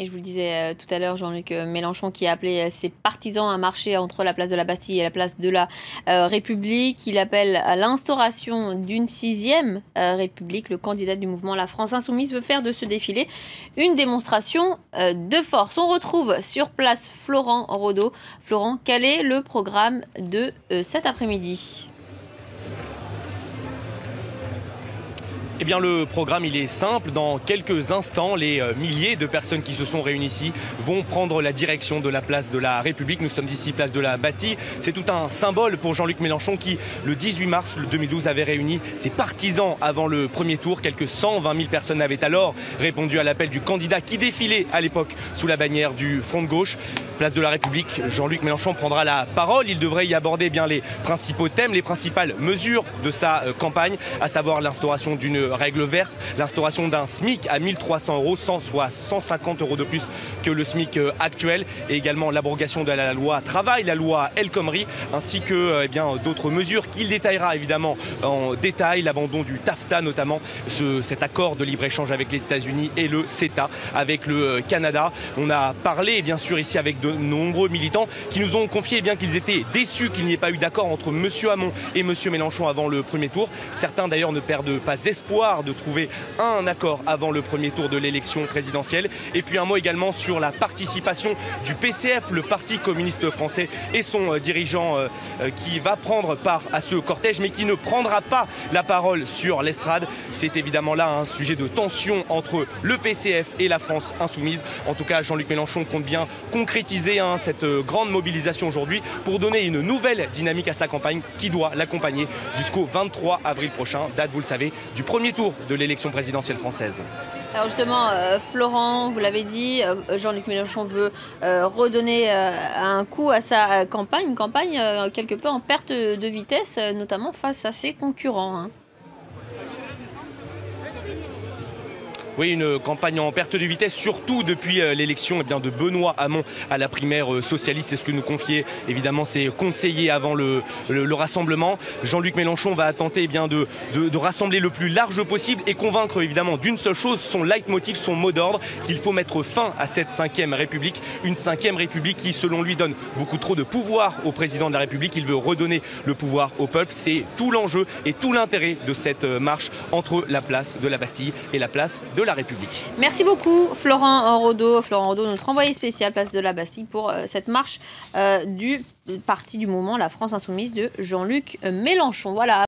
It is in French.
Et je vous le disais tout à l'heure, Jean-Luc Mélenchon qui a appelé ses partisans à marcher entre la place de la Bastille et la place de la République. Il appelle à l'instauration d'une 6e République. Le candidat du mouvement La France Insoumise veut faire de ce défilé une démonstration de force. On retrouve sur place Florent Rodeau. Florent, quel est le programme de cet après-midi ? Eh bien, le programme, il est simple. Dans quelques instants, les milliers de personnes qui se sont réunies ici vont prendre la direction de la place de la République. Nous sommes ici, place de la Bastille. C'est tout un symbole pour Jean-Luc Mélenchon qui, le 18 mars 2012, avait réuni ses partisans avant le premier tour. Quelques 120 000 personnes avaient alors répondu à l'appel du candidat qui défilait à l'époque sous la bannière du Front de gauche. Place de la République, Jean-Luc Mélenchon prendra la parole. Il devrait y aborder bien les principaux thèmes, les principales mesures de sa campagne, à savoir l'instauration d'une règle verte, l'instauration d'un SMIC à 1 300 €, soit 150 € de plus que le SMIC actuel, et également l'abrogation de la loi travail, la loi El Khomri, ainsi que d'autres mesures qu'il détaillera évidemment en détail, l'abandon du TAFTA notamment, cet accord de libre-échange avec les États-Unis, et le CETA avec le Canada. On a parlé bien sûr ici avec de nombreux militants qui nous ont confié qu'ils étaient déçus qu'il n'y ait pas eu d'accord entre M. Hamon et M. Mélenchon avant le premier tour. Certains d'ailleurs ne perdent pas espoir de trouver un accord avant le premier tour de l'élection présidentielle. Et puis un mot également sur la participation du PCF, le Parti communiste français, et son dirigeant qui va prendre part à ce cortège mais qui ne prendra pas la parole sur l'estrade. C'est évidemment là un sujet de tension entre le PCF et la France Insoumise. En tout cas, Jean-Luc Mélenchon compte bien concrétiser cette grande mobilisation aujourd'hui pour donner une nouvelle dynamique à sa campagne qui doit l'accompagner jusqu'au 23 avril prochain, date, vous le savez, du premier tour de l'élection présidentielle française. Alors justement, Florent, vous l'avez dit, Jean-Luc Mélenchon veut redonner un coup à sa campagne, une campagne quelque peu en perte de vitesse, notamment face à ses concurrents. Oui, une campagne en perte de vitesse, surtout depuis l'élection de Benoît Hamon à la primaire socialiste. C'est ce que nous confiaient évidemment ses conseillers avant le rassemblement. Jean-Luc Mélenchon va tenter de rassembler le plus large possible et convaincre évidemment d'une seule chose, son leitmotiv, son mot d'ordre, qu'il faut mettre fin à cette 5e République. Une 5e République qui, selon lui, donne beaucoup trop de pouvoir au président de la République. Il veut redonner le pouvoir au peuple. C'est tout l'enjeu et tout l'intérêt de cette marche entre la place de la Bastille et la place de la République. Merci beaucoup Florent Rodeau. Florent Rodeau, notre envoyé spécial place de la Bastille pour cette marche du parti du mouvement La France Insoumise de Jean-Luc Mélenchon. Voilà.